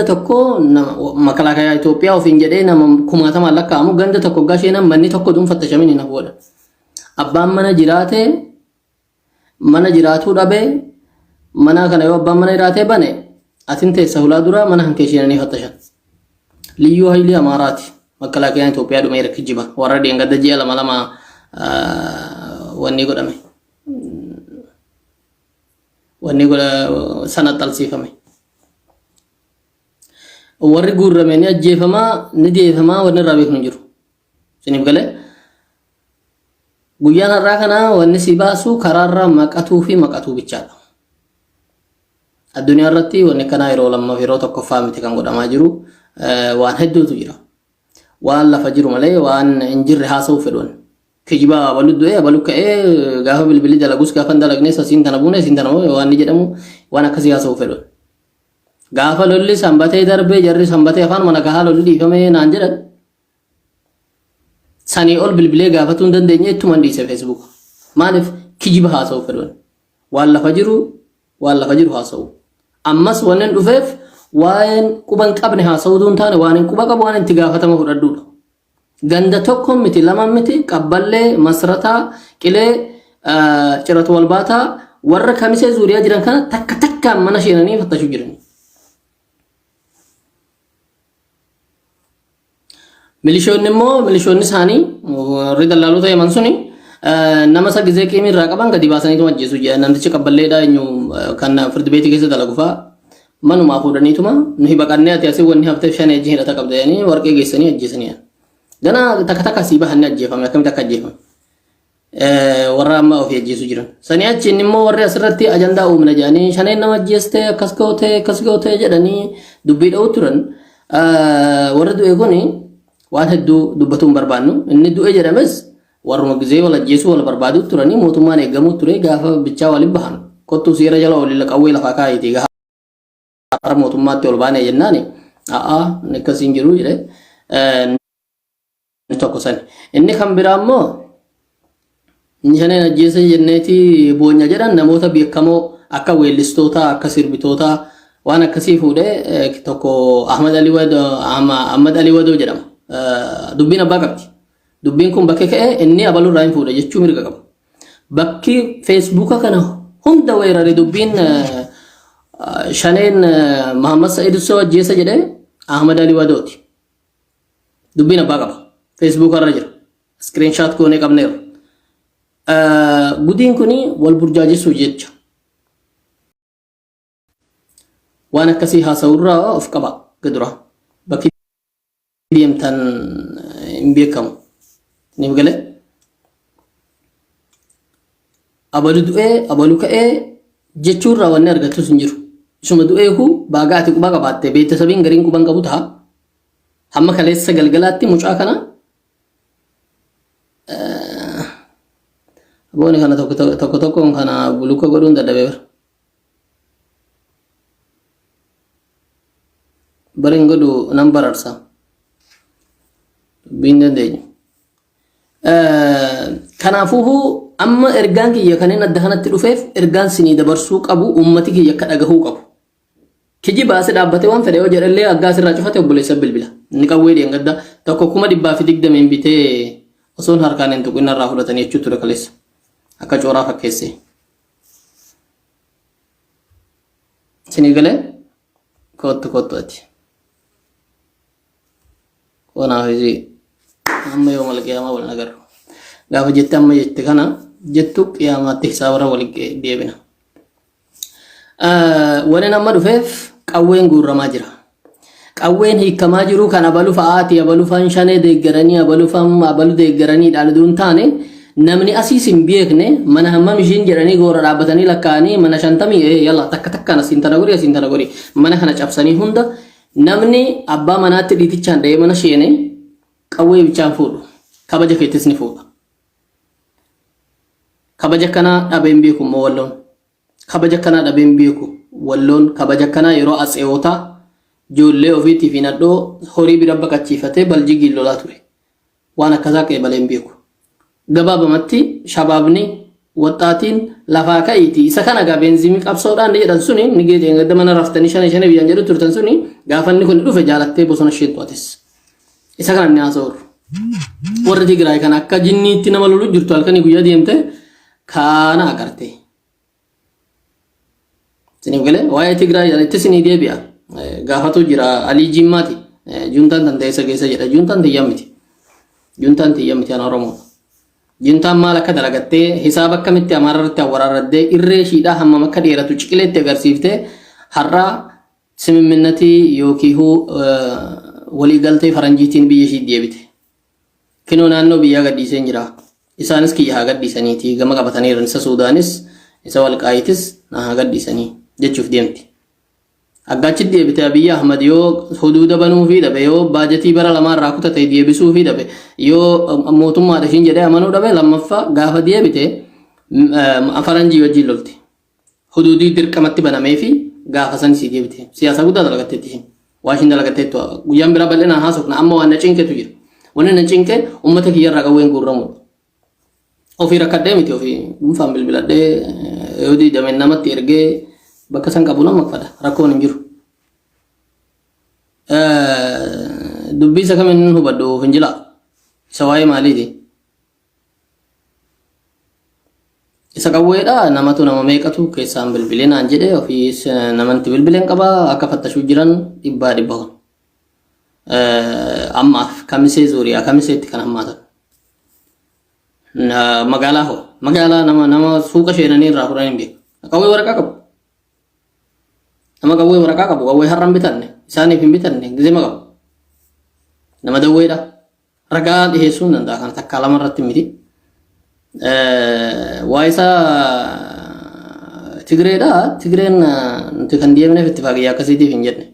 tokko makalakaya Itoophiyaa ofiin jedhee nama kumaatama lakkaamu ganda tokko gasheenan manni tokko dhuunfattashamin hin hafuudha. Abbaan mana jiraatuu dhabee mana kana yoo abbaan mana jiraatee bane atin teessa hulaa dura mana hankeeshinanii fattashan. Liyyuu Haayilii Amaaraati makalakaya Itoophiyaa dhumee rakkijiba warra deengadda ji'a lama wanni godhame. Wanni sana xalsiifame. Warri guurrame ni ajjeefamaa ni deefamaa wanni irraa beeknu jiru. Isiniif galee guyyaan har'aa kana wanni si baasu karaarraa maqatuu fi maqatuu bichaadha. Addunyaa irratti wanni kanaa yeroo lammaaf yeroo tokkoffaa miti kan godhamaa jiru waan hedduutu jira. Waan lafa jiru malee waan hin jirre haasa'uu fedhuun. Kijibaa abalu du'ee abalu ka'ee gaafa bilbilii dalagus gaafa hin dalagne asiin tana buune asiin tana waan ni jedhamu waan akkasii haasa'uu fedhuun. Gaafa lolli sanbatee darbee jarri sanbatee afaan mana gahaa lolli dhiifamee naan jedhan sanii ol bilbilee gaafatuu hin dandeenye ittuma dhiise Facebook. Maaliif kijiba haasa'uu fedhuun waan lafa jiru haasa'u. Ammas waan dhufeef waan quban qabne haasa'uutu hin taane waan quba qabu waan itti gaafatama fudhadhuudha. Ganda tokko miti lama miti qabballee masrataa qilee ciratu walbaataa warra kamisee zuuriyaa jiran kana takka takkaan mana sheenanii fattashuu jirani. Milishoonni isaanii warri dallaalota yaman suni nama sagizee qiimii irraa qaban gadi baasaniitu ajjeesu jedha. Namtichi qabballeedha eenyu kan firdi beetii keessa dalagu fa'a manumaa fuudhaniituma nuhi baqannee ati asii wanni hafteef shan ejji hidhata qabda jedhanii warqee geessanii ajjeesanii. Gana takka sii bahanne ajjeefame akkamitti akka ajjeefame warra amma ofii ajjeesu jiran. Sanii achiin immoo warri asirratti ajandaa uumna jedhanii shaneen nama ajjeestee akkas gootee jedhanii dubbii dha'u turan. Warri du'e kuni waan hedduu dubbatuun barbaannu inni du'e jedhames warruma gizee wal ajjeesuu wal barbaaduu turanii mootummaan eegamuu ture gaafa bichaa waliin bahan kottuu seera jala waliin qawwee lafaa kaayitee gaafa mootummaatti ol baanee jennaani akkasiin jiru jedhe tokko sani. Inni kan biraa immoo shaneen ajjeese jenneeti boonya jedhan namoota beekamoo akka weellistoota akka sirbitoota waan akkasii fuudhee tokko Ahmad Ali Wadoo jedhama. Dubbiin abbaa qabdi. Dubbiin kun bakka ka'ee inni abaluu irraa hin fuudhe jechuu mirga qaba. Bakki Feesbuuka kana hunda weerare dubbiin shaneen Muhammad Sa'id Soo ajjeesa jedhee Ahmad Ali Wadooti. Dubbiin abbaa qaba. Feesbuuk irra jira. Screenshot goonee qabneeru. Gudiin kuni wal burjaajessuu jecha. Waan akkasii haasa'urraa of qaba gadura. Bakki deemtan hin beekamu. Ni galee abalu du'ee abalu ka'ee jechuurraa wanni argatus hin jiru. Isuma du'ee ku baagaa ati quba qabaatte beettasabiin gariin quban qabu ta'a. Hamma kaleessa galgalaatti mucaa kana booni kana tokko kana buluka godhuun dadhabee bariin godhu nan bararsa biin dandeenyu. Kanaafuu amma ergaan kiyya kanneen adda kanatti dhufeef ergaan sinii dabarsuu qabu ummati kiyya akka dhagahuu qabu. Kijiba asii dhaabbatee waan fedhe yoo jedhallee aggaas irraa cufate obboleessa bilbila. Inni qawwee dheengadda tokko 220 bitee osoon harkaan hin tuqin irraa fudhatanii jechuu ture kaleessa. Akka cooraa fakkeesse. Sinii galee kottu ati. Kanaaf amma yoo mal qiyaamaa wal nagarru. Gaafa jette amma jette kana jettu qiyaamaatti hisaabara wal deebina. Wanni amma dhufeef qawween guurramaa jira. Qawween hiikamaa jiru kan abalu fa'aati abalu faan shanee deeggaranii abalu faan abalu deeggaranii dhaaluun taane namni asiis hin beekne mana hammam ishiin jedhanii goora dhaabbatanii lakkaa'anii mana 50 yalla takkaan asiin tana gori mana kana cabsanii hunda namni abbaa manaatti dhiitichaan dha'ee mana sheene qawwee bichaan fuudhu kabaja keettis ni fuudha. Kabaja kana dhabeen beeku moo walloon kabaja kana dhabeen beeku walloon kabaja kana yeroo atseewotaa ijoollee ofiitii fi nadhoo horii bira baqachiifatee baljigii lolaa ture waan akkasaa qeebaleen beeku. Gabaabamatti shabaabni waxaatiin lafaa ka'iiti isa kana gaa beenzimii qabsoodhaan jedhan suni ni geejjeen gadda mana raftanii shan biyyaan jedhu turtan suni gaafanni kun dhufe jaalattee bosona isheen to'ates isa kana ni haasa'u warra Tigraay kan akka jinniitti nama lolu jirtu halkanii guyyaa deemte kana agarte siniif galee waa'ee Tigraay itti sinii deebi'a gaafatu jira Alii Jimmaati juntaan tan ta'e keessa jedha juntaan tiyyamiti ana Oromoo juntaan maal akka dalagattee hisaaba akkamitti amaarratti awwaraarraddee irree shiidhaa hammam akka dheeratu ciqileetti agarsiiftee har'aa simimminnatii yookiihuu walii galtee faranjiitiin biyya ishii deebite kinoo naannoo biyyaa gadhiiseen jira isaanis kiyya haa gadhiisaniiti gama qabataniiran isa Suudaanis isa Walqaayitis na haa gadhiisanii jechuuf deemti aggachi deebite Abiy Ahmad yoo huduuda banuu fi dhabe yoo baajetii bara lamaarraa kutate deebisuu fi dhabe yoo mootummaa dhashiin jedhee amanuu dhabe lammaffaa gaafa deebite faranjii wajjin lolti huduudii dirqamatti banamee fi gaafa san si deebite siyaasa guddaa dalagatteetti waashin dalagatteettu guyyaan biraa bal'inaan haasofna amma waan na cinqetu jira wanni na cinqe uummata kiyyarraa qawween guurramudha ofii rakkadhee miti ofii dhuunfaan bilbiladhee yoo diidame namatti ergee bakka san qabu nama fada rakkoon hin jiru dubbii isa kamiin hubadhu finjila isa waa'ee maaliiti isa qawweedha namatu nama meeqatu keessaan bilbilinaan jedhee ofii namanti bilbileen qaba akka fattashuu jiran dhibbaa ammaaf kamisee zuuriyaa kamiseetti kan hammaatan magaalaa nama suuqa sheenanii irraa furan hin beeku qawwee waraqaa qabu nama qawwee waraqaa qabu qawwee har'an bitanne isaaniif hin bitanne gizima qabu nama dawweedha ragaa dhiheessuun danda'a kana takkaa lama irratti miti waa isaa Tigreedha Tigreen nuti kan deemneef ittifaaqiyyaa akkasiitiif hin jedhne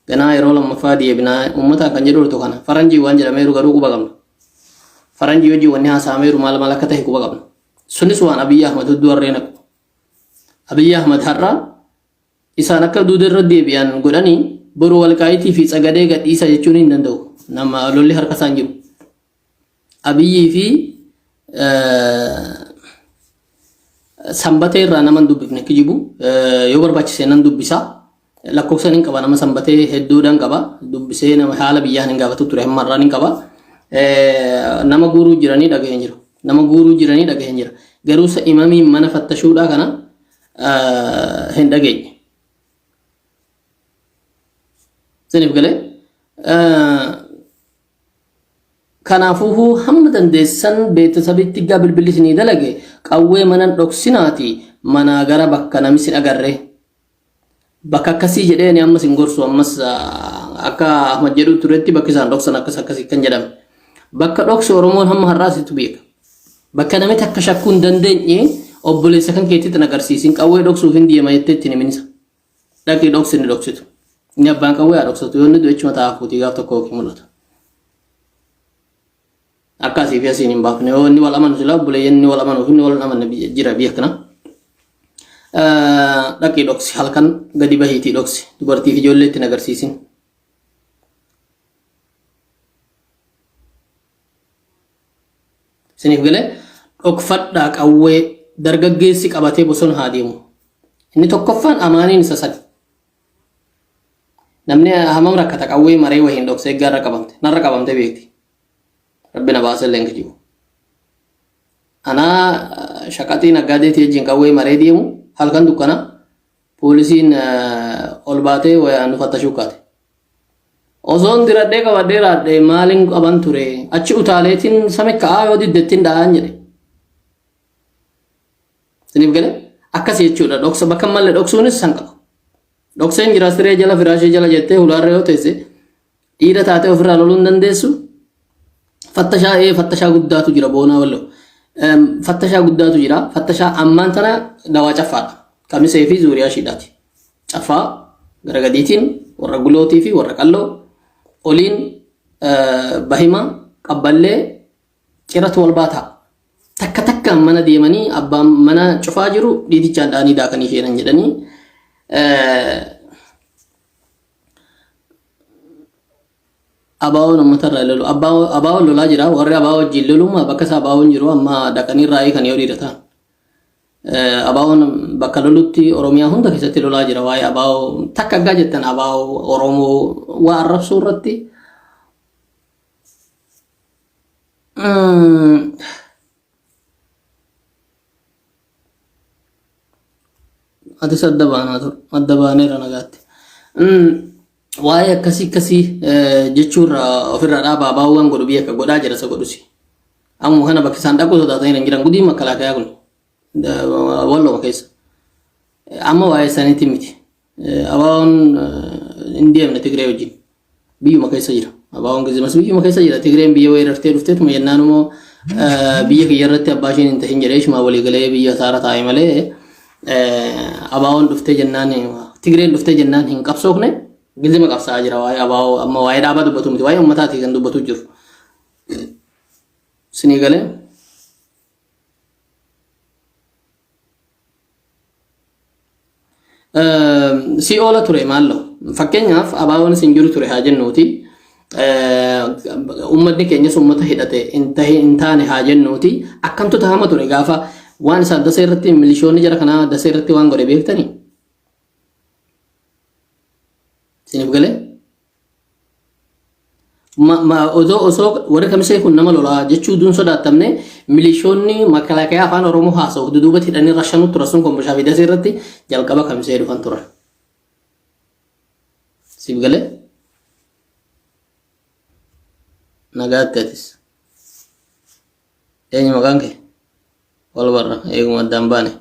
ganaa yeroo lammaffaa deebinaa uummataan kan jedhu kana faranjii waan jedhameeru garuu quba qabna faranjii wajjin wanni haasa'ameeru maal akka ta'e quba qabna sunis waan Abiy Ahmad hudduu harreen qabu Abiy Ahmad har'a isaan akka duudarra deebi'an godhanii boru Walqaayitii fi Tsagadee gadhiisa jechuun hin danda'u nama lolli harka isaan jiru Abiyyii fi Sanbatee irraa nama dubbifne kijibu yoo barbaachise nan dubbisa lakkoofsan hin qaba nama Sanbatee hedduudhaan qaba dubbisee nama haala biyyaan hin gaafatu ture hammarraan hin qaba nama guuruu jiranii dhaga'een jira garuu sa imamii mana fattashuudhaa kana hin dhageenye siniif galee kanaafuu hamma dandeessan beetasabitti gaa bilbilisnii dalage qawwee manan dhoksinaati mana gara bakka namni sin agarre bakka akkasii jedheeni ammas hin gorsu ammas akka Ahmad jedhu turetti bakki isaan dhoksan akkasii kan jedhame bakka dhoksu Oromoon hamma har'aasitu beeka bakka namni takka shakkuu hin dandeenye obboleessa kan keetitti agarsiisin qawwee dhoksuuf hin deema jetteetti ni minisa dhaqii dhoksini dhoksitu inni abbaan qawwee haa dhoksatu yoo inni du'echuma taafuutii gaaf tokko yookiin mul'ata akkasii fi asiin hin baafne yoo inni wal amanu silaa obboleeyyan inni wal amanuuf inni wal amanne jira biyya kana dhaqii dhoksi halkan gadi bahiitii dhoksi dubartiif ijoolleetti agarsiisin siniif galee dhokfadhaa qawwee dargaggeessi qabatee bosona haa deemu inni tokkoffaan amaaniin isa sadi namni hamam rakkata qawwee maree wahiin dhoksee gaarra qabamte narra qabamte beekti rabbina baasellee hin kijibu anaa shaqaxii naggaadeetii wajjin qawwee maree deemu halkan dukkana poolisiin ol baatee wayaan nu fattashuu kaate osoon diradhee qabadhee raadhee maaliin qaban ture achi utaaleetiin same ka'aa yoo diddettiin dha'aan jedhe siniif galee akkas jechuudha dhoksa bakka malee dhoksuunis san qaba dhokseen jira siree jala firaashee jala jettee hulaarra yoo teesse dhiira taatee ofirraa loluu hin dandeessu fattashaa guddaatu jira boonaa wallo fattashaa guddaatu jira fattashaa ammaan tana dawaa caffaadha kamisee fi zuuriyaa shiidhaati caffaa gara gadiitiin warra gulootii fi warra qalloo oliin bahima qabballee ciratu wal baataa takka mana deemanii abbaan mana cufaa jiru dhiitichaan dhaanii daakanii sheenan jedhanii abaawon ummatarraa lolu abaawon lolaa jira warri abaawon wajjin lolummaa bakka isaa abaawon jiru amma dhaqanii raayii kan yoo dhiiratan abaawon bakka lolutti oromiyaa hunda keessatti lolaa jira waa'ee abaawoo takka gaa jettan abaawoo oromoo waa arrabsuu irratti ati sadda baanaa ture adda baaneera nagaatti waa'ee akkasii jechuurra ofirraa dhaabaa abaawwan godhu biyya akka godhaa jira isa godhusi ammoo kana bakki isaan dhaquu sodaatanii hin jiran gudii makalaakaa kun walloma keessa amma waa'ee isaaniitti miti abaawwan hin deemne Tigree wajjin biyyuma keessa jira abaawwan gizimas biyyuma keessa jira Tigreen biyya weerartee dhufteetuma jennaan immoo biyya kiyya irratti abbaa isheen hin tahin jedhee ishuma walii galee biyya saara taa'e malee abaawwan dhuftee jennaan Tigreen dhuftee jennaan hin qabsoofne gizima qabsaa jira waa'ee abaawoo amma waa'ee dhaabaa dubbatu miti waa'ee ummataati kan dubbatu jiru sinii galee si oola ture maallo fakkeenyaaf abaawwan sin jiru ture haa jennuuti ummatni keenyas ummata hidhate hin taane haa jennuuti akkamtu tahama ture gaafa waan isaan dasa irratti milishoonni jara kanaa dasa irratti waan godhe beektanii sinif galee osoo warri kamisee kun nama lolaa jechuu duun sodaatamne milishoonni makalaakaa afaan oromoo haasa'u duduubatti hidhanii rashanuu tura sun komboshaa fi dasa irratti jalqaba kamisee dhufan turan sif galee nagaatti atis eenyu maqaan kee wal barra eeguma addaan baane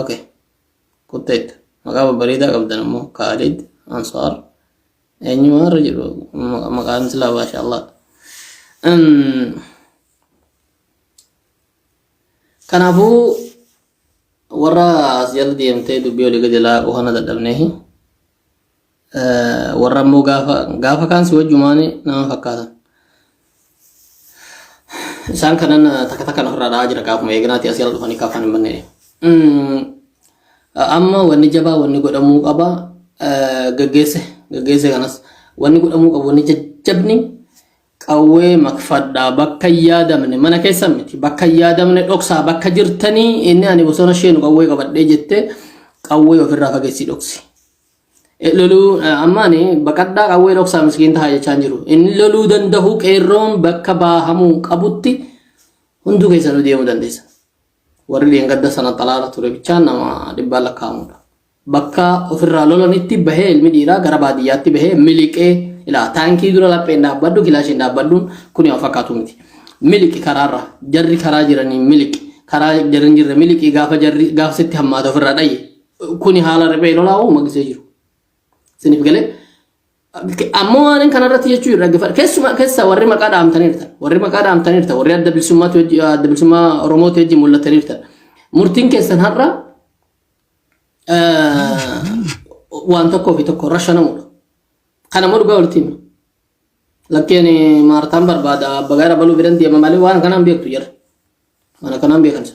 okay kutteetta maqaa babbariidaa qabdan ammoo Kaalid Ansaar eenyuma irra jiru maqaan silaa maasha Allah kanaafuu warra as jala deemtee dubbii olii gadi laaquu kana dadhabneehi warra ammoo gaafa kaan si wajjumaani nama fakkaatan isaan kanan takka takkan ofirraa dha'aa jira gaafuma eegnaati as jala dhufanii kaafan hin banne amma wanni jabaa wanni godhamuu qaba gaggeesse kanas wanni godhamuu qabu wanni jajjabni qawwee makfadhaa bakka yaadamne mana keessa miti bakka yaadamne dhoksaa bakka jirtanii inni ani bosona sheenu qawwee qabadhee jette qawwee ofirraa fageessii dhoksi loluu ammaani baqadhaa qawwee dhoksaa miskiin tahaa jechaan jiru inni loluu danda'u qeerroon bakka baahamuu qabutti hunduu keessanuu deemuu dandeessa warri leengadda sana xalaala ture bichaan nama dhibbaa lakkaa'amudha bakka ofirraa lolanitti bahee ilmi dhiiraa gara baadiyyaatti bahee miliqee ilaa taankii dura lapheen dhaabbaddu kilaashiin dhaabbadduun kun yoo fakkaatu miti miliqi karaarra jarri karaa jiranii miliqi karaa jarri jirre miliqi gaafa sitti hammaata ofirraa dhayye kuni haala riphee lolaa uuma gisee jiru sinif galee ammoo waan kanarratti jechuu irraa keessa warri maqaa dhaamtaniirtan warri adda bilisummaa Oromootti wajjin mul'ataniirtan murtiin keessan har'a waan tokkoo fi tokko rashanamudha kana moo dhugaa walitti hima lakkeen maartaan barbaada bagaara baluu biran deema malee waan kanaan beektu jira waan kanaan beekansa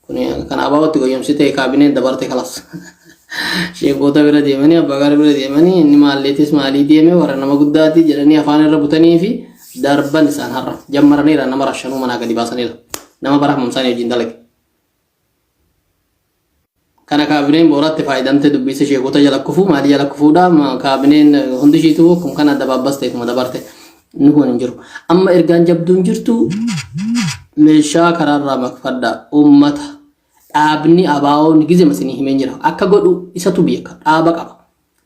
kun kana abaawatti goyyamsitee kaabineen dabarte kalas sheekota bira deemanii abbagaara bira deemanii inni maalleetis maalii deeme warra nama guddaati jedhanii afaan irra butanii fi darban isaan har'a jammaraniira nama rashanuu manaa gadi baasaniira nama bara hamamsaanii wajjin dalage kana kaabineen booratti faayidamte dubbise sheekota jala kufuu maalii jala kufuudha kaabineen hundi ishiitu kun kana dabaabaste kuma dabarte inni kun hin jiru amma ergaan jabduun jirtu meeshaa karaarraa makfadhaa ummata dhaabni abaawoon gizema sinii himeen jira akka godhu isatu beeka dhaaba qaba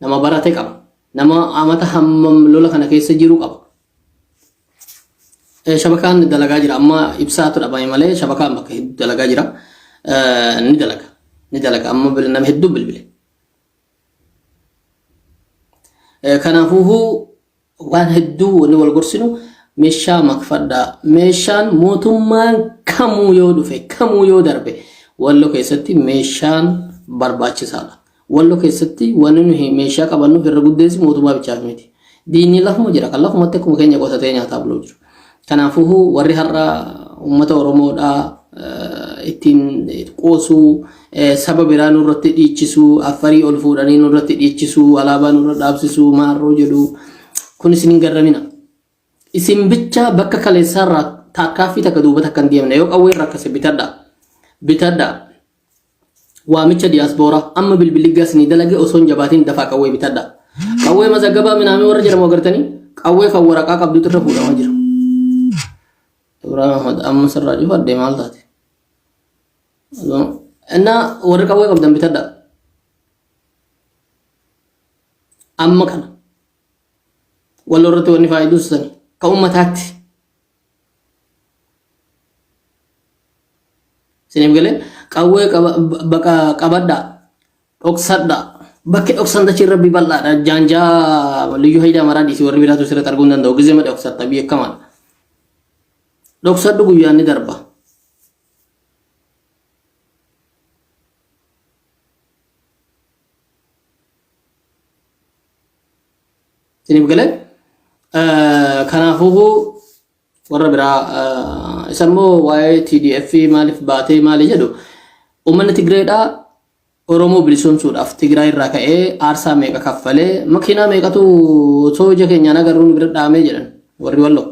nama barate qaba nama amata hammam lola kana keessa jiru qaba shabakaan dalagaa jira amma ibsaatu dhabame malee shabakaan bakka dalagaa jira ni dalaga amma nama hedduu bilbile kanaafuu waan hedduu wanni wal gorsinu meeshaa makfadhaa meeshaan mootummaan kamuu yoo dhufe kamuu yoo darbe wallo keessatti meeshaan barbaachisaadha wallo keessatti wanni nuyi meeshaa qabannuuf irra guddeessi mootummaa bichaaf miti diinni lafuma jira kan lafumatti akkuma keenya qotatee nyaataa buluu jiru kanaafuu warri har'a uummata Oromoodhaa ittiin qoosuu saba biraa nurratti dhiichisuu afarii ol fuudhanii nurratti dhiichisuu alaabaa nurra dhaabsisuu maarroo jedhu kun isin hin garramina isin bicha bakka kaleessaarraa takkaaffii takka duuba takka hin deemne yoo qawwee rakkase bitadha waamicha diyaasbooraa amma bilbilli gasni dalage osoo hin jabaatiin dafaa qawwee bitadha qawwee mazaggabaa minaamee warra jedhamu agartanii qawwee kan waraqaa qabdutu irra fuudhamaa jira. Ibrahim Ahmad amma sirraa cufadhe maal taate innaa warri qawwee qabdan bitadha amma kana walirratti wanni faayiduu sani ka ummataatti siniif galee qawwee baqa qabadha dhoksadha bakki dhoksan dachii rabbi bal'aadha jaanjaa liyyuu haydaa maraa dhiisii warri biraatu sirratti arguu hin danda'u gizee madha dhoksatta beekamaadha dhoksadhu guyyaan ni darba siniif galee kanaafuu warra biraa isammoo waa'ee TDF maaliif baatee maali jedhu uummanni Tigreedhaa Oromoo bilisoomsuudhaaf Tigraay irraa ka'ee aarsaa meeqa kaffalee makiinaa meeqatu osoo ija keenyaan agarruun bira dhaamee jedhan warri walloo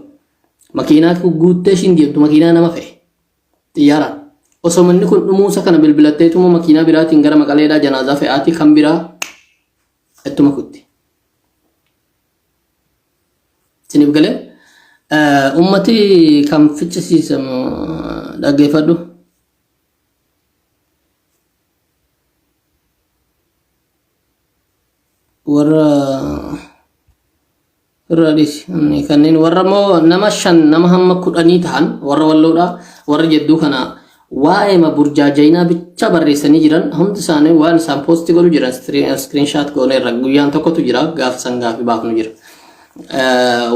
makiinaa guuttee ishiin deemtu makiinaa nama fe'e xiyyaaraan osoo manni kun dhumuusa kana bilbilatteetuma makiinaa biraatiin gara Maqaleedhaa janaazaa fe'aatii kan biraa ittuma kutti. Siniif galee ummati kan fichisiisamu dhaggeeffadhu warra irraadhis kanneen warra moo nama 5 nama hamma 10 ta'an warra walloodha warra jedduu kana waa'ee ma burjaajayinaa bicha barreessanii jiran hundi isaanii waan isaan poosti godhu jiran screenshot goone irra guyyaan tokkotu jira gaaf sangaafi baafnu jira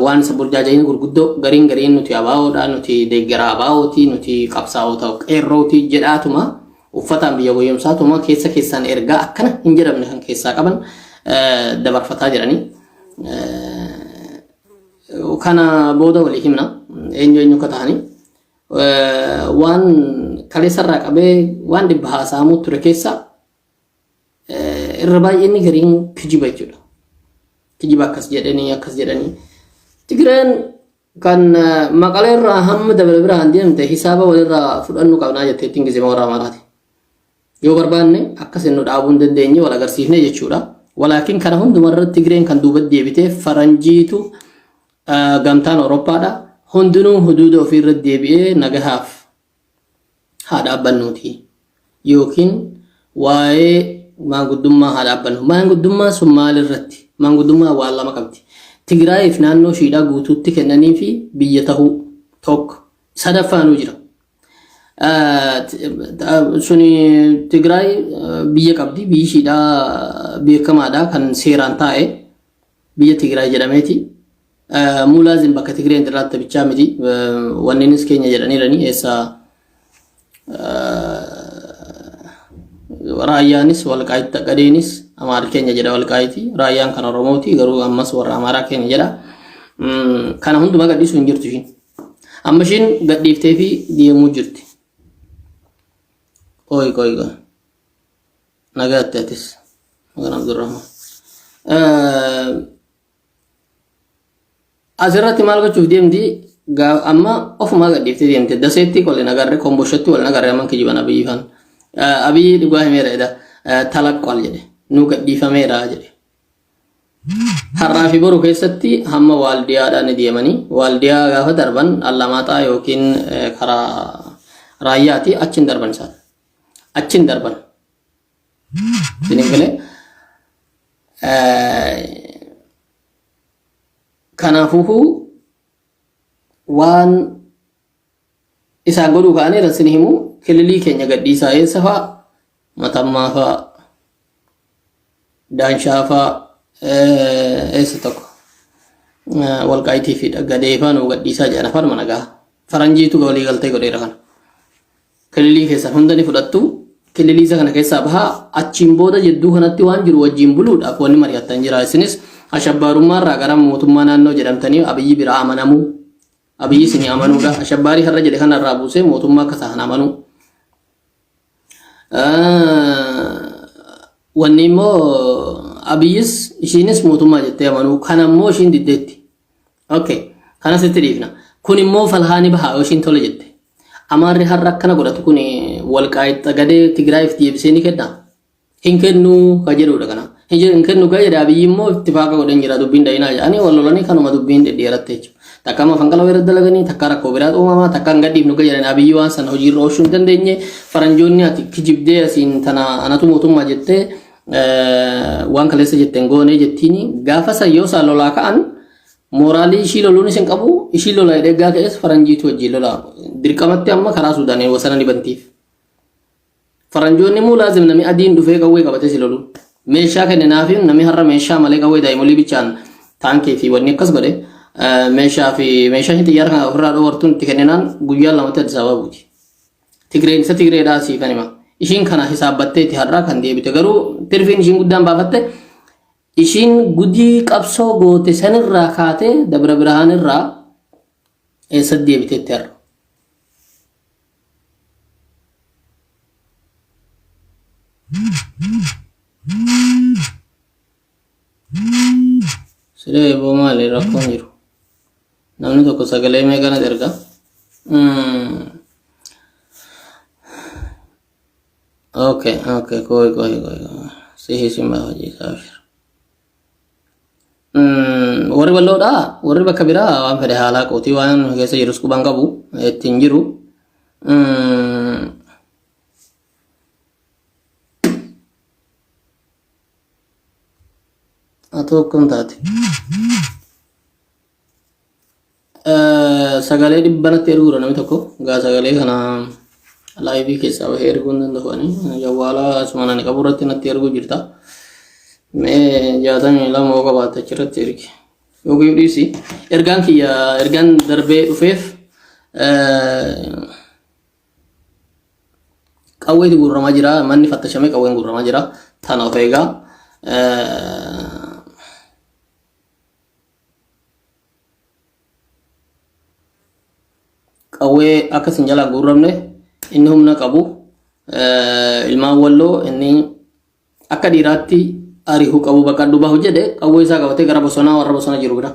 waan isa burjaajayina gurguddoo gariin nuti abaawoodha nuti deeggaraa abaawootii nuti qabsaa'oota qeerrootii jedhaatuma uffataan biyya goyyoomsaatuma keessaan ergaa akkana hin jedhamne kan keessaa qaban dabarfataa jiranii kana booda walii himna eenyu akka ta'anii waan kaleessarraa qabee waan dhibba haasa'amuu ture keessa irra baay'inni gariin kijiba jechuudha. Kijiba akkas jedhanii Tigreen kan Maqalee irraa hamma Dabra biraan deemte hisaaba walirraa fudhannu qabnaa jettee ittiin gizima warra Amaaraati. Yoo barbaanne akkasin nu dhaabuu hin dandeenye wal agarsiifne jechuudha. Walaakin kana hundumarratti Tigreen kan duuba deebitee faranjiitu gamtaan Awurooppaadha. Hundinuu huduuda ofiirra deebi'ee nagahaaf haa dhaabbannuuti. Yookiin waa'ee maanguddummaa haa dhaabbannu. Maanguddummaa sun maalirratti? Maanguddummaa waan lama qabdi. Tigraayiif naannoo shiidhaa guutuutti kennanii fi biyya tahuu tokko sadaffaanuu jira. Suni Tigraay biyya qabdi biyyi shiidhaa beekamaadha kan seeraan taa'e biyya Tigraay jedhameeti. Mulaazim bakka Tigreen irratti bichaa miti wanninis keenya jedhaniiranii eessa raayyaanis walqaayitti gadeenis Amaar keenya jedha walqaayitti raayyaan kan Oromooti garuu ammas warra Amaaraa keenya jedha kana hundumaa gadhiisu hin jirtu ishiin amma ishiin gadhiiftee fi deemuu jirti qoy nagaatti atis magan Abdurrahman asirratti maal gochuuf deemti amma ofumaa gadhiiftee deemte daseetti qolle nagarre komboshatti wal nagarre amman kijiban abiyyifan abiyyi dhugaa himeera jedha talaqqal jedhe nu gadhiifameera jedhe har'aa fi boru keessatti hamma waaldiyaadhaan deemanii waaldiyaa gaafa darban allamaaxaa yookiin karaa raayyaati achiin darban isaan achiin darban sinigale kanaafuu waan isaan godhuu ka'aniira sin himu kililii keenya gadhiisaa eessa fa'a matammaa fa'a daanshaa fa'a eessa tokko walqaayitii fi gadee fa'a nu gadhiisaa jedhan afaan mana gaha faranjiitu walii galtee godheera kana kililii keessan hunda ni fudhattu kililii isa kana keessaa bahaa achiin booda jedduu kanatti waan jiru wajjin buluudhaaf wanni mari'attan jira isinis ashabbaarummaa irraa gara mootummaa naannoo jedhamtanii abiyyi biraa amanamuu abiyyi isin amanuudha ashabbaarii har'a jedhe kana irraa buusee mootummaa akka ta'an amanuu wanni immoo abiyyis ishiinis mootummaa jettee amanuu kana immoo ishiin diddeetti okay kana sitti dhiifna kun immoo falhaani bahaa yookiin tole jette amaarri har'a akkana godhatu kun walqaa'itti gadee Tigraayiif deebisee ni kenna hin kennu ka jedhudha kana hin kennu ka jedha biyyi immoo ittifaaqa godhan jira dubbiin dayinaa jedhanii wal lolanii kanuma dubbiin dheeratte jechuudha takka amma fangala weerra dalaganii takka rakkoo biraa uumamaa takka hin gadhiifnu ka jedhan abiyyi waan sana hojiirra oolchuu hin dandeenye faranjoonni ati kijibdee asiin tana anatu mootummaa jettee waan kaleessa jetteen goonee jettiini gaafa sayyoo isaa lolaa ka'an mooraalii ishii loluun isin qabu ishii lolaa eeggaa ka'es faranjiitu wajjin lolaa dirqamatti amma karaa suudaanii wasana ni bantiif faranjoonni immoo laazim namni adiin dhufee qawwee qabatee si lolu meeshaa kenninaaf namni har'a meeshaa malee qawwee daa'imolii bichaan taankii fi wanni akkas godhe meeshaa hin xiyyaara kan ofirraa dhoowwartuun itti kenninaan guyyaa lamatti Addis Ababaa buuti Tigreen isa Tigreedhaa sii kan hima ishiin kana hisaabbattee itti har'aa kan deebite garuu tirfiin ishiin guddaan baafatte ishiin gudii qabsoo goote sanirraa kaatee Dabra Birhaanirraa eessa deebiteetti har'a. Siree eeboo maali rakkoon jiru namni tokko sagalee meeqana erga okay koi sihii simba hojii saafir warri balloodha warri bakka biraa waan fedhe haalaa qootii waan keessa jirus qubaan qabu ittiin jiru atookkam taate sagalee dhibbanatti erguudha namni tokko gaa sagalee kana laayivii keessaa bahee erguun danda'anii jawwaalaa asumaan qabu irratti natti erguu jirta mee 62 oo qabaata achirratti ergi yookiin dhiisi ergaan kiyya ergaan darbee dhufeef qawweetu gurramaa jira manni fattashamee qawween gurramaa jira tana of eegaa qawwee akkasin jalaa gurramne inni humna qabu ilmaan walloo inni akka dhiiraatti ariihuu qabu bakka dubahu jedhe qawwee isaa qabatee gara bosonaa warra bosona jiru bira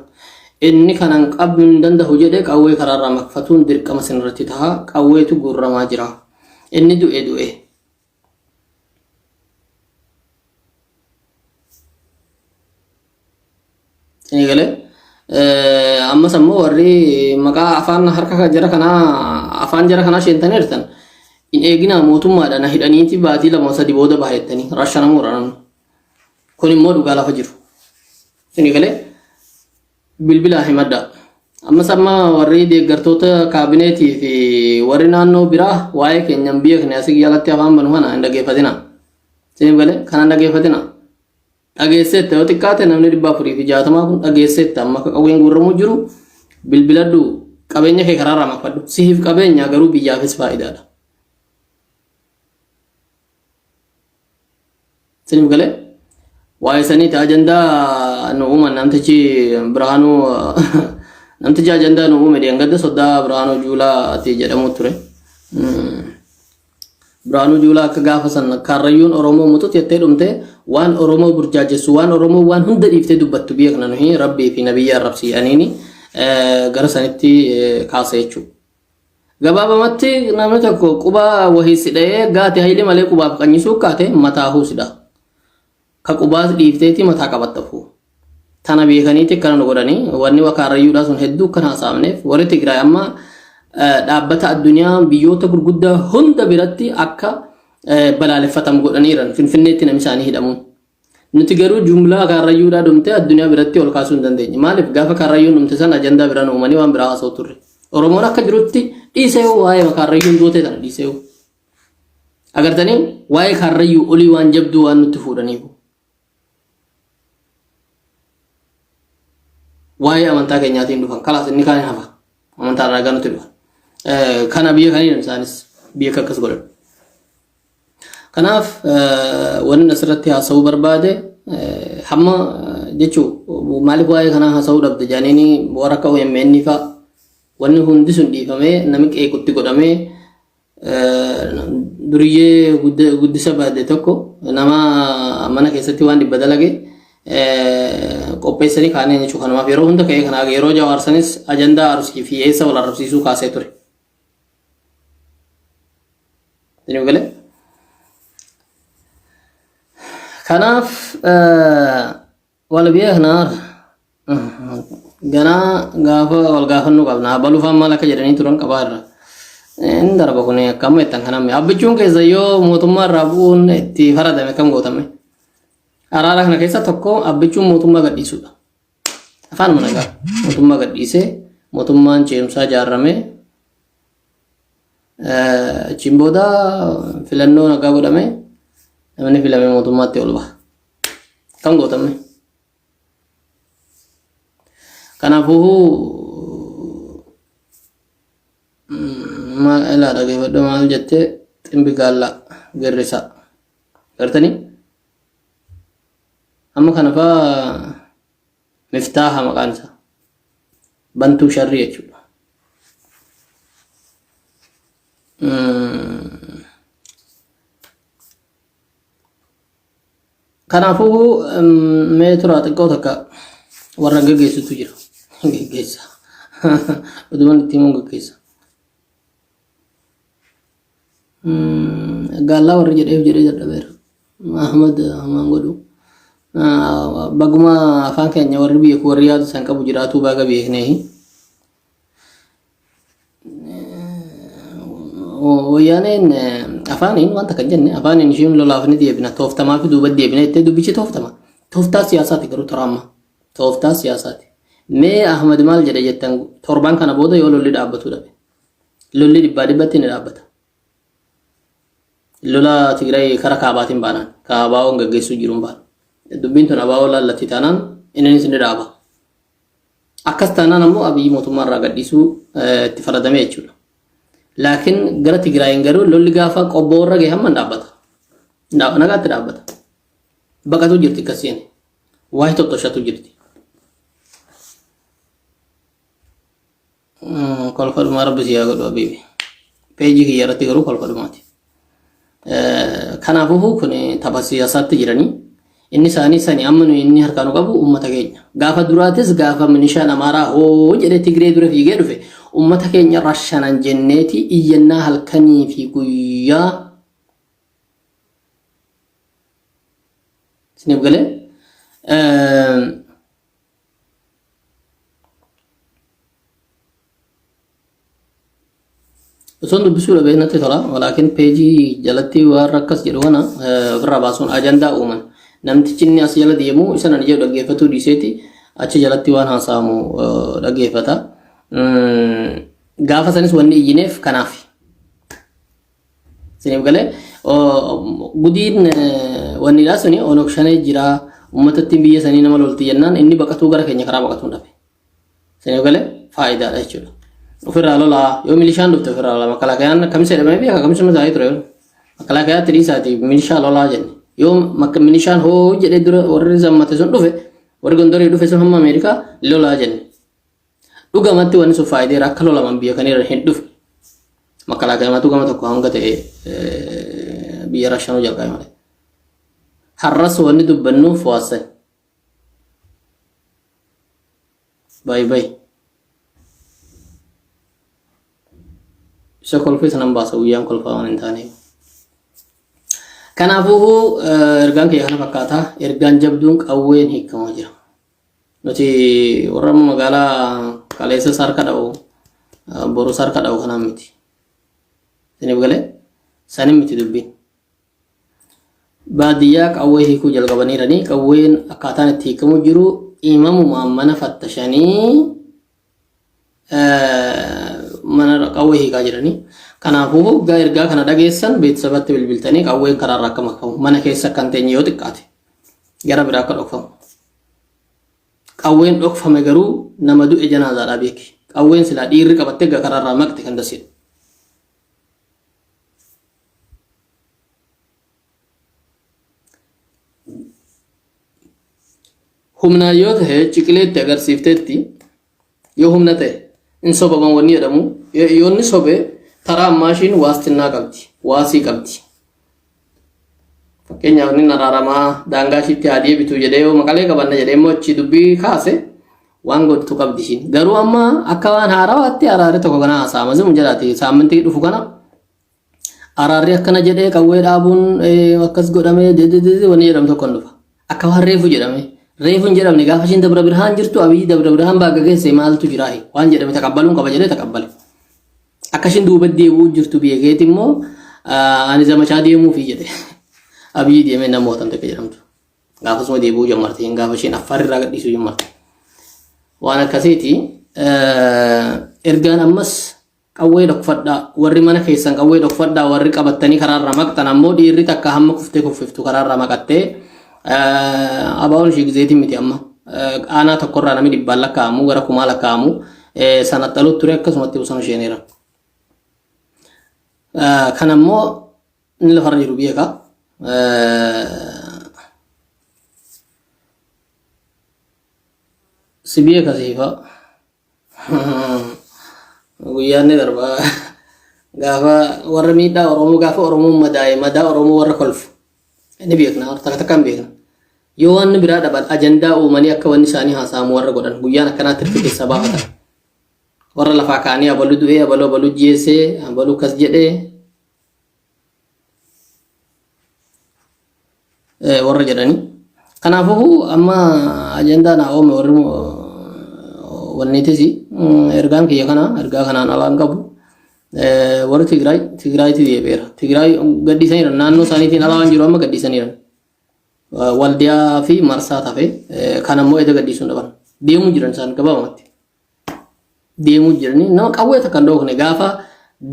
inni kanan qabuu hin danda'u jedhe qawwee karaarraa makfatuun dirqama sinirratti taha qawweetu gurramaa jira inni du'e ini galee ammas ammoo warri maqaa afaan harka jara kanaa afaan jara kanaa sheentanii jirtan in eegina mootummaadha na hidhaniiti baatii 2-3 booda bahettanii rashanamu ranan kun immoo dhugaa lafa jiru ini galee bilbila himadda ammas amma warri deeggartoota kaabineetii fi warri naannoo biraa waa'ee keenyan biyya keenya asii jalatti afaan banu kana hin dhageeffatina ini galee kana dhageeffatina dhageessette yoo xiqqaate namni 460 kun dhageessette amma qawween gurramuu jiru bilbiladhu qabeenya kee karaarraa makfadhu siif qabeenya garuu biyyaafis faayidaadha sinif galee waa'ee saniiti ajandaa nu uuman namtichi Birhaanuu namtichi ajandaa nu uume deengada soddaa Birhaanuu Juulaa ati jedhamu ture Birhaanuu Juulaa akka gaafa san Karrayyuun Oromoo mutuutti jettee dhumte waan Oromoo burjaajessu waan Oromoo waan hunda dhiiftee dubbattu biyya kana nuhi rabbii fi nabiyya arrabsii aniini gara sanitti kaasa jechuudha. Gabaabamatti namni tokko quba wahii sidhee gaate hayli malee qubaaf qanyisuu kaate mataa huusidha. Ka qubaas dhiifteeti mataa qabattafu. Tana beekaniiti akkana nu godhanii wanni Karrayyuudhaa sun hedduu kan haasa'amneef warri Tigraay amma dhaabbata addunyaa biyyoota gurguddaa hunda biratti akka balaaleffatamu godhaniiran finfinneetti namni isaanii hidhamuun nuti garuu jumlaa Karrayyuudhaa dhumte addunyaa biratti ol kaasuu hin dandeenye maaliif gaafa Karrayyuun dhumte san ajandaa biraan uumanii waan biraa haasa'u turre Oromoon akka jirutti dhiisee waa'ee Karrayyuun dootee tana dhiisee agartanii waa'ee Karrayyuu olii waan jabduu waan nutti fuudhaniifu waa'ee amantaa keenyaatiin dhufan kalaas inni kaan hafa amantaa irraa ganutti dhufan kana biyya kaniin isaanis biyya akkas godhan kanaaf wanni asirratti haasa'uu barbaade hamma jechuu maaliif waa'ee kanaa haasa'uu dhabde jaaniini warra akka OMN fa wanni hundi sun dhiifamee namni qeequtti godhamee duriyyee guddisa baadde tokko nama mana keessatti waan dhibba dalage qopheessanii kaanii jechuudha. Kanaaf yeroo hunda ka'ee kanaa yeroo jawaarsanis ajandaa arsii fi eessa wal arrabsiisuu kaasee ture. Inni galee. Kanaaf wal beeknaa ganaa gaafa wal gaafannuu qabna. Baluufaan maal akka jedhanii turan qabaa irra. Inni darba kun akkama ittiin kaname. Abbichuun keessa yoo mootummaa irraa bu'uun itti faradame kam gootame. Araara kana keessa tokko abbichuun mootummaa gadhiisuudha. Afaan mana gaa mootummaa gadhiisee mootummaan ceemsaa ijaarame achiin booda filannoo nagaa godhame namni filame mootummaatti ol baha. Kam gootame. Kanaafuu maal dhaggeeffadhu maal jettee ximbi gaallaa girrisaa gartanii amma kana fa'aa miftaaha maqaan isaa bantuu sharrii jechuudha. Kanaafuu mee turaa xiqqoo takka warra gaggeessutu jira. Gaggeessa. Odumaan itti himuun gaggeessa. Gaallaa warri jedhee dadhabeera. Ahmad Hamaan godhu. Baguma afaan keenya warri beeku warri yaadu san qabu jiraatu baga beekneehi. Wayyaaneen afaaniin wanta kan jenne afaaniin ishiin lolaaf ni deebina tooftamaa fi duuba deebina jettee dubbichi tooftama. Tooftaa siyaasaati garuu toraamma. Tooftaa siyaasaati. Mee Ahmad maal jedhe jettan torban kana booda yoo lolli dhaabbatu dhabe. Lolli dhibbatti ni dhaabbata. Lola Tigraay karaa kaabaatiin baanaan kaabaawwan gaggeessuu jiruun baana. Dubbiin tun abaawoo laallatti taanaan innis ni dhaaba. Akkas taanaan ammoo Abiyyi mootummaa irraa gadhiisuu itti faradame jechuudha. Laakiin gara Tigraayin garuu lolli gaafa qobboo irra gahe hamma dhaabbata. Nagaatti dhaabbata. Baqatu jirti akkasiin. Waa'ee tottooshatu jirti. Kolfadhumaa rabbi siyaa godhu Abiibi. Peejii kiyya irratti garuu kolfadhumaati. Kanaafuu kun tapha siyaasaatti jiranii. Inni isaanii sani amma nuyi inni harkaan qabu uummata keenya. Gaafa duraatis gaafa milishaan Amaaraa hoo jedhee Tigree dura fiigee dhufe uummata keenya rashanan jenneeti iyyannaa halkanii fi guyyaa isiniif galee osoo dubbisuu dhabee natti tola. Walaakin peejii jalatti waan rakkas jedhu kana ofirraa baasuun ajandaa uuman. Namtichi inni as jala deemu isa nan jedhu dhaggeeffatu dhiiseeti achi jalatti waan haasa'amu dhaggeeffata. Gaafa sanis wanni iyyineef kanaaf. Isiniif galee gudiin wanni dhaa suni onok shanee jira uummatatti biyya sanii nama lolti jennaan inni baqatuu gara keenya karaa baqatuu dhabe. Isiniif galee faayidaadha jechuudha. Ofirraa lolaa yoo milishaan dhufte ofirraa lolaa makalaakayaan kamiisa jedhamee beeka kamisuma taa'ee ture. Makalaakayaatti dhiisaati milishaa lolaa jenne. Yoo milishaan hoo jedhee dura warri zammate sun dhufe warri gondorii dhufe sun hamma Ameerikaa lolaa jenne. Dhugamatti wanni sun faayideera akka lolaman biyya kanirra hin dhufe. Makalaakayamatu gama tokko hanga ta'e biyya rashanuu jalqabe malee. Har'as wanni dubbannuuf waasan. Baay'ee. Isa kolfee sanan baasa guyyaan kolfaa waan hin taaneef. Kanaafuu ergaan kiyya kana fakkaata. Ergaan jabduun qawween hiikamaa jira. Nuti warra magaalaa kaleessa sarka dha'u boru sarka dha'u kanaan miti. Isiniif galee sanin miti dubbiin. Baadiyyaa qawwee hiikuu jalqabaniiranii qawween akkaataan itti hiikamu jiru imamuma mana fattashanii mana qawwee hiikaa jiranii. Kanaafuu ergaa kana dhageessan beeksisatti bilbiltanii qawween karaarraa akka makamu mana keessa kan teenye yoo xiqqaate gara biraa akka dhokfamu. Qawween dhokfame garuu nama du'e janaazaadhaa beeki. Qawween silaa dhiirri qabattee karaarraa maqte kan dasidha. Humnaan yoo ta'e ciqileetti agarsiifteetti yoo humna ta'e in sobaman wanni jedhamu yoo inni sobee taraa maashiin waastinnaa qabdi waasii qabdi. fakkeenyaaf inni araaramaa daangaa ishiitti haa deebitu jedhee yoo maqalee qabanna jedhee immoo achi dubbii kaase waan godhatu qabdi ishiin. Garuu amma akka waan haarawaatti araarri tokko kana haasa'ama zimu jedhaati saamintii dhufu kana araarri akkana jedhee qawwee dhaabuun akkas godhamee wanni jedhamu tokko dhufa. Akka waan reefu jedhame reefu hin jedhamne gaafa ishiin dabra birhaan jirtu abiyyi dabra birhaan baaga geesse maaltu jira waan jedhame taqabbaluun qaba jedhee taqabbale. Akka ishiin duuba deebi'uu jirtu biyyeekeeti immoo ani zamachaa deemuufi jedhe abiyyi deemee namoota tokko jedhamtu. Gaafasuma deebi'uu jammarte gaafa ishiin affaarrirraa gadhiisuu jammarte. Waan akkasiiti ergaan ammas qawwee dhokfadhaa warri mana keessan qawwee dhokfadhaa warri qabattanii karaarra maqtan ammoo dhiirri takka hamma kuftee kuffiftu karaarra maqattee abaawwan ishee gizeetiin miti amma aanaa tokkorraa namni dhibbaan lakkaa'amu gara kumaa lakkaa'amu sanaxaluutti ture akkasumatti bosona isheeneera. Kan ammoo inni lafarra jiru beeka. Sibiya kasiifa guyyaanni darbaa gaafa warra miidhaa Oromoo gaafa Oromoon madaa'e madaa Oromoo warra kolfu inni beekna takka takkaan beekna yoo waan biraa dhaban ajandaa uumanii akka wanni isaanii haasa'amu warra godhan guyyaan akkanaatti hirki keessa baafatan warra lafaa kaanii abaluu du'ee abaluu jeesee abaluu kas jedhee warra jedhanii kanaafuu amma ajandaa naa oome warri wannitisi ergaan kiyya kana ergaa kanaan alaan qabu warri Tigraayitti deebi'eera. Tigraay gadhiisaniira naannoo isaaniitiin alaa waan jiru amma gadhiisaniira. Waldiyaa fi marsaa tafe kan ammoo edda gadhiisuun dhaban deemuu jiran isaan gabaabamatti deemuu jiranii nama qawwee takka hin dhoofne gaafa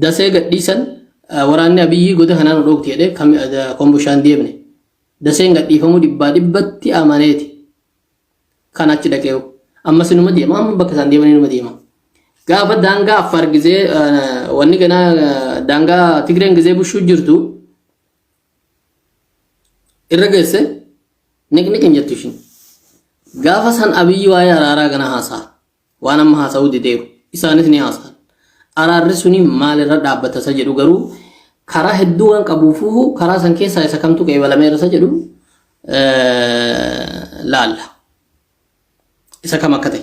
dasee gadhiisan waraanni abiyyi goda kanaan dhoofti jedhee kombushaan deemne daseen gadhiifamuu dhibbatti amaneeti kan achi dhaqee ammas inuma deema amma bakka isaan deemanii inuma deema. Gaafa daangaa Affaar gizee wanni ganaa daangaa Tigreen gizee bushuu jirtu irra geesse niqniq hin jettu ishiin. Gaafa san abiyyi waa'ee araaraa gana haasa'a waan amma haasa'uu dideeru isaanis ni haasa'an. Araarri suni maalirra dhaabbata isa jedhu garuu karaa hedduu waan qabuufu karaa san keessaa isa kamtu qeebalameera isa jedhu laalla. Isa kam akka ta'e.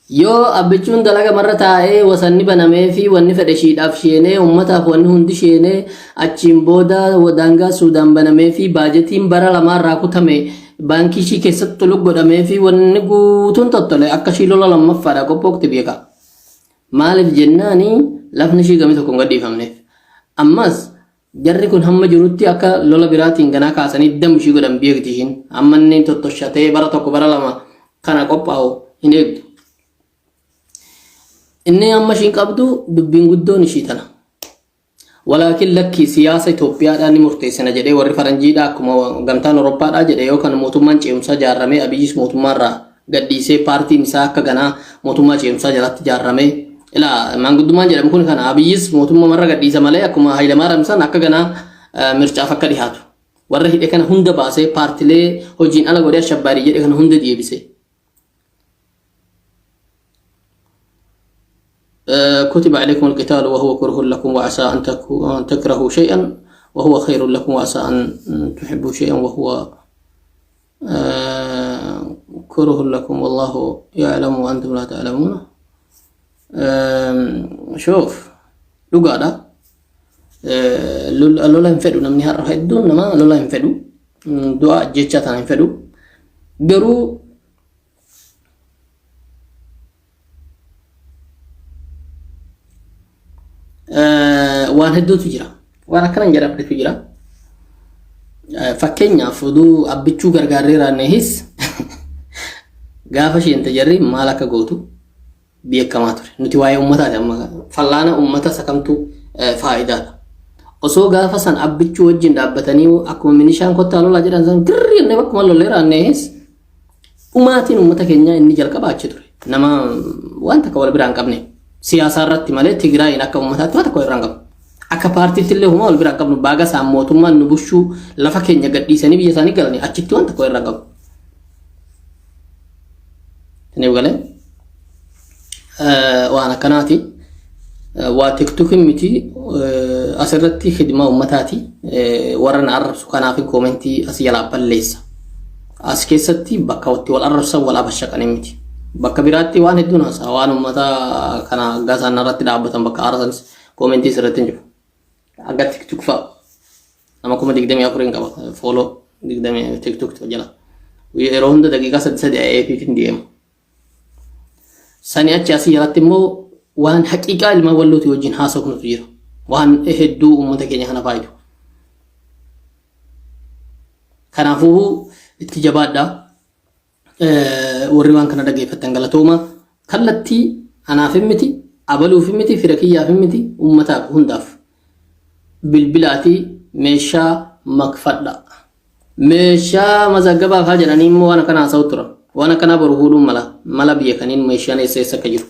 Yoo abbichuun dalaga marra taa'ee wasanni banamee fi wanni fedhe shiidhaaf sheenee uummataaf wanni hundi sheenee achiin booda daangaa Suudaan banamee fi baajetiin bara lamaarraa kutame baankii ishii keessatti toluk godhamee fi wanni guutuun tottole akka ishii lola lammaffaadha qophoofti beeka. Maaliif jennaanii lafni ishii gamii tokko hin gadhiifamneef. Ammas jarri kun hamma jirutti akka lola biraatiin ganaa kaasanii damu ishii godhan beekti ishiin amma inni tottoshatee bara tokko bara lama kana qophaa'u hin eegdu. Inni amma ishiin qabdu dubbiin guddoon ishii tana. Walaakin lakki siyaasa Itoophiyaadhaan ni murteessina jedhee warri faranjiidhaa akkuma gamtaan Awurooppaadhaa jedhee yookaan mootummaan ce'umsaa ijaarramee abiyyis mootummaarraa gadhiisee paartiin isaa akka ganaa mootummaa ce'umsaa jalatti ijaarramee ilaa maanguddummaan jedhamu kun kana abiyyis mootummaa marra gadhiisa malee akkuma Hayilamaariyaam san akka ganaa mircaaf akka dhihaatu. Warra hidhe kana hunda baasee paartilee hojiin ala godhee ashabbaarii jedhe kana hunda deebise. كتب عليكم القتال وهو كره لكم وعسى أن تكرهوا شيئا وهو خير لكم وعسى أن تحبوا شيئا وهو كره لكم والله يعلم وأنتم لا تعلمون. شوف لقادا لولا ينفدوا نمني هرح الدون ما لولا ينفدوا دعاء جيتشاتنا ينفدوا قروا waan hedduutu jira waan akkanan jedhamtu jira fakkeenyaaf oduu abbichuu gargaarree raanneehis gaafa isheen tajarri maal akka gootu beekamaa ture nuti waa'ee uummataati amma fallaana uummata sakamtu faayidaadha osoo gaafa san abbichuu wajjin dhaabbatanii akkuma minishaan kottaa lolaa jedhan san girri inni bakkuma lollee raanneehis umaatiin uummata keenyaa inni jalqaba achi ture nama waan takka wal biraan qabne siyaasa irratti malee Tigraayin akka uummataatti waan tokko irraan qabu. Akka paartiitti illee huma wal biraan qabnu baaga isaan mootummaan nu bushuu lafa keenya gadhiisanii biyya isaanii galanii achitti waan tokko irraan qabu. Tani galee waan akkanaati waa TikTok miti asirratti khidma ummataati warran arrabsu kanaaf commenti asiyala balleessa as keessatti bakka watti wal arrabsan wal abashaqan miti bakka biraatti waan hedduun hasa waan ummata kana gaasaan irratti dhaabbatan bakka arsan commenti sirratti jiru aga TikTok fa nama kuma digdamii afurin qaba follow digdamii TikTok jala yeroo hunda daqiiqaa 3 APP deema sani achi asiyalatti immoo waan haqiiqaa ilma wallooti wajjin haasofnu jira waan hedduu ummata keenya kana faayidu kanaafuu itti jabaadha warri waan kana dhageeffatan galatooma kallatti anaaf miti abaluuf miti firakiyyaaf miti ummataaf hundaaf bilbilaati meeshaa makfadha meeshaa mazaggabaaf haa jedhanii immoo waan kana haasa'u tura waan kana boru fuudhuun mala biyya kaniin meeshaan eessa akka jiru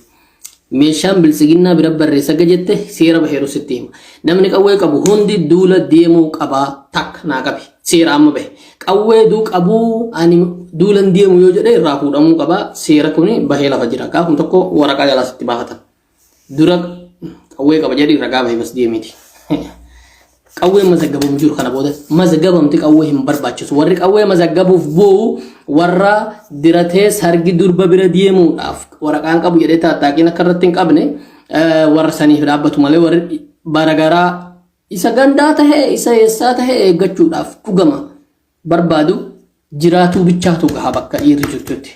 meeshaan bilsiginaa bira barreessa gajette seera baheeru sitti hima namni qawwee qabu hundi duula deemuu qabaa tak naa qabi seera amma bahe qawwee duu qabuu ani duulan deemu yoo jedhe irraa fuudhamuu qabaa seera kuni bahee lafa jira gaafum tokko waraqaa jalaa sitti baafatan dura qawwee qaba jedhi ragaa bahee bas deemiti qawwee mazaggabuun jiru kana booda mazagabamti qawwee hin barbaachisu warri qawwee mazaggabuuf buu warra diratee sargi durba bira deemuudhaaf waraqaan qabu jedhee taataaqiin akka irratti hin qabne warra saniif dhaabbatu malee warri baragaraa isa gandaa tahee isa eessaa tahee eeggachuudhaaf dhugama barbaadu jiraatuu bichaatu gaha bakka dhiirri jirtutti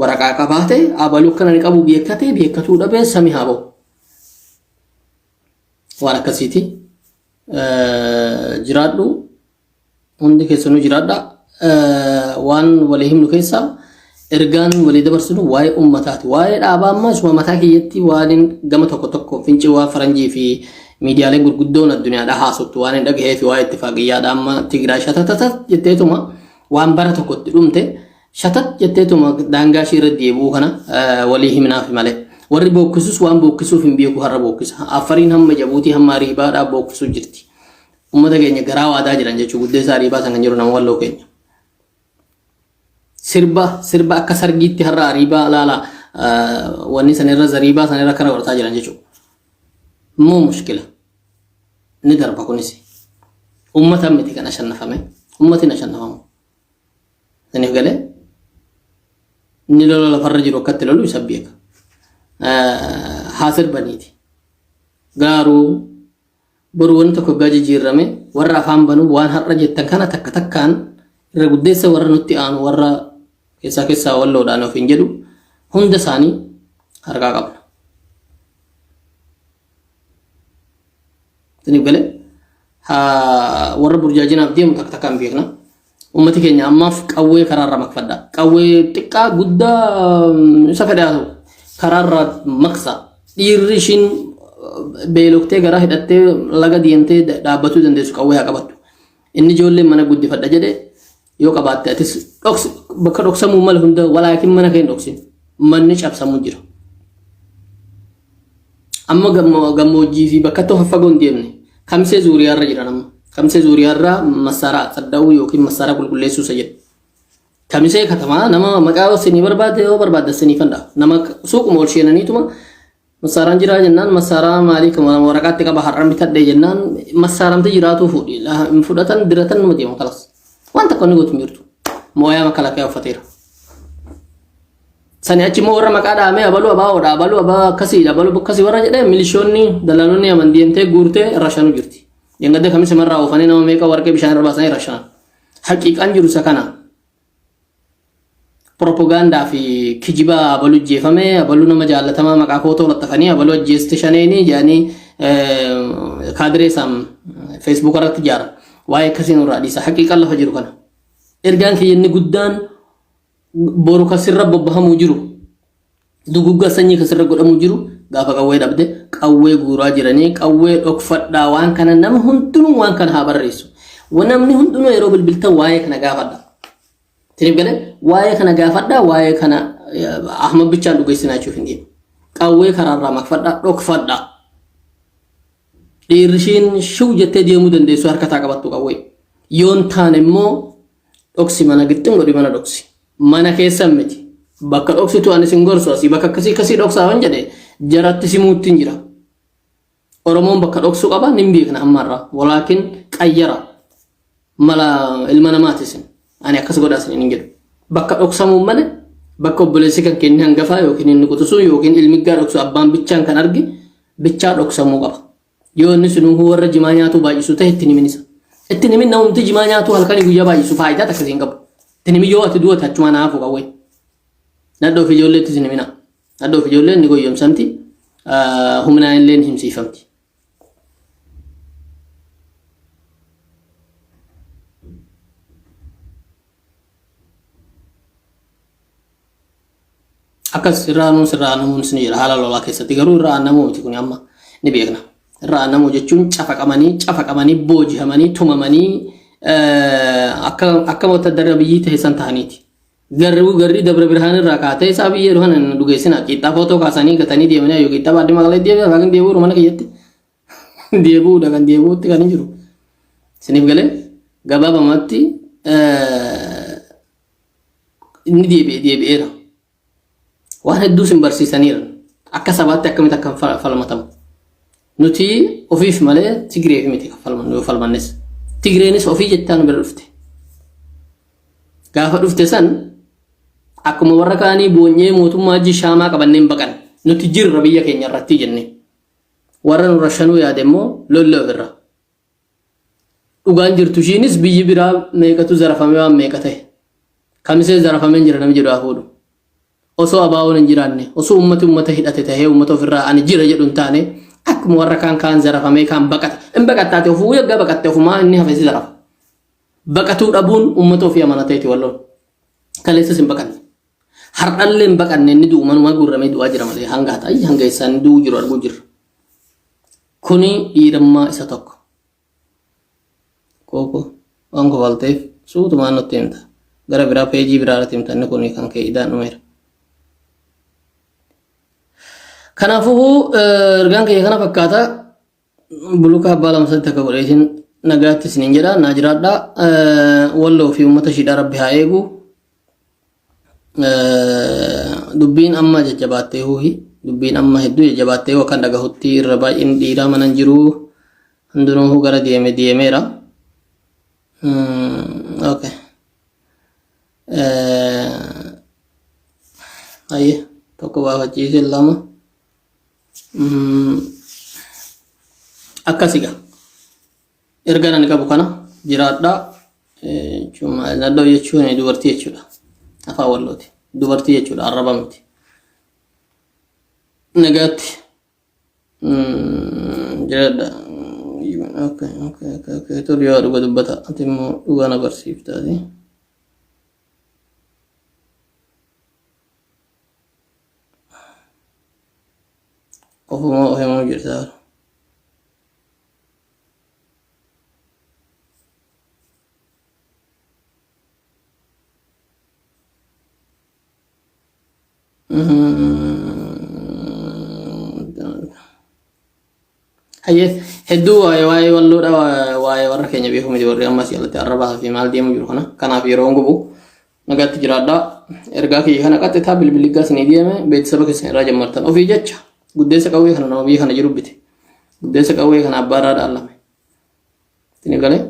waraqaa qabaate abaluu kana ni qabu beekatuu dhabee samii haa ba'u waan akkasiiti jiraadhu hundi keessanuu jiraadha waan walii himnu keessa ergaan walii dabarsinu waa'ee ummataati waa'ee dhaabaa ammas mataa kiyyatti waan gama tokko finci waa faranjii fi miidiyaaleen gurguddoon addunyaadha haasoftu waan hin dhagahee fi waa'ee ittifaaqiyyaadha amma Tigraay shatatatat jetteetuma waan bara tokkotti dhumte shatat jetteetuma daangaa ishee irra deebi'uu kana walii himnaaf malee warri bookkisus waan bookkisuuf hin beeku har'a bookkisa afariin hamma jabuutii hamma riibaadhaa bookkisuu jirti ummata keenya garaa waadaa jiran jechuu guddeessaa riibaa san kan jiru nama walloo keenya sirba akka sargiitti har'a riibaa laala wanni sanirra zariibaa sanirra kana godhataa jiran jechuu moo mushkila ni darba kunis ummata miti kan ashannafame ummati na ashannafamu saniif galee ni lola lafarra jiru akkatti lolu isa beeka haasir baniiti garuu boru wanti tokko gaji jirrame warra afaan banu waan har'a jettan kana takka takkaan irra guddeessa warra nutti aanu warra keessaa walloodhaan of hin jedhu hunda isaanii harkaa qabna. Tiniif galee warra burjaajinaaf deemu takka takkaan beekna. Ummati keenya ammaaf qawwee karaarra makfadha. Qawwee xiqqaa guddaa isa fedhaa ta'u karaarra maksa dhiirri ishiin beeloktee garaa hidhattee laga deemtee dhaabbatuu dandeessu qawwee haa qabattu. Inni ijoolleen mana guddifadha jedhee yoo qabaatte atis bakka dhoksamuu mala hunda walaakin mana kee dhoksin manni cabsamuu jira. Amma gammoojjii fi bakka tokko fagoo hin deemne kamsee zuuriyaarra jira nama. Kamsee zuuriyaarra masaaraa sadda'uu yookiin masaaraa qulqulleessuu isa jedhu. Kamsee katamaa nama maqaa isinii barbaade yoo barbaadde isinii fanda nama suuquma ol sheenaniituma masaaraan jiraa jennaan masaaraa maalii kama waraqaatti qaba har'an bitadhee jennaan masaaramte jiraatu fudhatan diratan nama deemu kalas waan takka inni gootu jirtu mooyaa makalaqee uffateera. Sani achi immoo warra maqaa dhaamee abaluu abaa akkasii abaluu akkasii warra jedhee milishoonni dalaaloonni aman deemtee guurtee rashanuu jirti. Yengadde kamisa marraa oofanii nama meeqa warqee bishaan irra baasanii rashanan. Haqiiqaan jiru isa kana. Propaganda fi kijiba abaluu jeefamee abaluu nama jaallatamaa maqaa footoo laxxafanii abaluu ajjeeste shaneeni jedhanii kaadiree isaan Facebook irratti ijaaran. Waa'ee akkasiin irraa dhiisa haqiiqaan lafa jiru kana. Ergaan kiyyanni guddaan boru kasirra bobbahamuu jiru dugugga sanyii kasirra godhamuu jiru gaafa qawwee dhabde qawwee guuraa jiranii qawwee dhokfadhaa waan kana nama hundinuu waan kana haa barreessu namni hundinuu yeroo bilbiltan waa'ee kana gaafadha tiniif galee waa'ee kana gaafadha waa'ee kana ahmad bichaan dhugeessinaa jechuuf hin deemu qawwee karaarraa makfadhaa dhokfadhaa dhiirrishiin shuu jettee deemuu dandeessu harkataa qabattu qawwee yoon taane immoo dhoksi mana gixxin godhi mana dhoksi mana keessan miti bakka dhoksitu ani sin gorsu asii bakka akkasii dhoksaa waan jedhe jaratti simuutti hin jira oromoon bakka dhoksu qaba nin beekna ammarra walaakin qayyara mala ilma namaatisin ani akkas godhaasin hin jedhu bakka dhoksamuu malee bakka obboleessi kan kenni hangafaa yookiin inni qutusu yookiin ilmi gaa dhoksu abbaan bichaan kan arge bichaa dhoksamuu qaba yoo inni sunuu warra jimaa nyaatu baay'isu ta'e itti niminisa itti nimin namumti jimaa nyaatu halkanii guyyaa baay'isu faayidaa takkasiin qabu itti nimi yoo ati du'ate achuma naafu qawwee nadhoo fi ijoolleetti isin nimina nadhoo fi ijoolleen ni goyyomsamti humnaan illee himsiifamti. Akas irraa namuun sin jira haala lolaa keessatti garuu irraa namuu miti kun amma ni beekna irraa namuu jechuun cafaqamanii booji'amanii tumamanii akka wata darra biyyii ta'e san ta'aniiti garri dabra birhaan irraa kaatee isaa biyyee dhuhan dhugeessina qixxaa footoo kaasanii gatanii deemanii yoo qixxaa baadhii magaalaa deebi'aa kan deebi'uu mana kiyyatti deebi'uudha kan deebi'uutti kan hin jiru siniif galee gabaabamatti inni deebi'eera. Waan hedduu sin barsiisaniira akka sabaatti akkamitti akka falmatamu nuti ofiif malee Tigreef miti falmannu yoo falmannes Tigreenis ofii jettaan bira dhufte gaafa dhufte san akkuma warra kaanii boonyee mootummaa jishaamaa qabanneen baqan nuti jirra biyya keenya irratti jenne warra nu rashanuu yaade immoo lolla ofirra dhugaan jirtu ishiinis biyyi biraa meeqatu zarafame waan meeqa ta'e kamisee zarafameen jira namni jedhu hafuudhu osoo abaawwan hin jiraanne osoo ummata hidhate ta'ee ummata ofirraa ani jira jedhu hin taane akkuma warra kaan zarafamee kaan baqate in baqattaate ofuu yaggaa baqatte ofumaa inni hafeesi zarafa baqatuu dhabuun ummata ofii amanateeti walloon kaleessas hin baqanne hardhallee hin baqanne inni du'u manumaa gurramee du'aa jira malee hanga ta'e hanga isaan du'u jiru arguu jirra kuni dhiirammaa isa tokko koko waan kofalteef suutumaan nutti himta gara biraa peejii biraarratti himta inni kuni kan kee idaan dhumeera. Kanaafuu ergaan kee kana fakkaata buluka abbaa lamsatti akka godheetiin nagaatti isiniin jedha naa jiraadha walloo fi uummata shiidhaa rabbi haa eegu dubbiin amma jajjabaattee huuhi dubbiin amma hedduu jajjabaattee kan dhagahutti irra baay'een dhiiraa mana hin jiru hundinuu gara deemeera okay ayye tokko baafachiise lama akkasiga ergaan ani qabu kana jiraadha cuma nadoo jechuun dubartii jechuudha afaan wallooti dubartii jechuudha arraba miti nagaatti jiraadha okay tolu yoo dhuga dubbata ati immoo dhugaan agarsiiftaati ofuma ofimuu jirtaa hayyee hedduu waa'ee walloodha waa'ee warra keenya beeku miti warri ammas yaalatti arrabaa fi maal deemu jiru kanaaf yeroo gubu nagaatti jiraadha ergaa kiyya kana qaxxitaa bilbiliggaa isinii deeme beeksisa keessan irraa jammartan ofii jecha guddeessa qawwee kana nama biyya kana jiru bite guddeessa qawwee kana abbaarraa dhaallame tini galee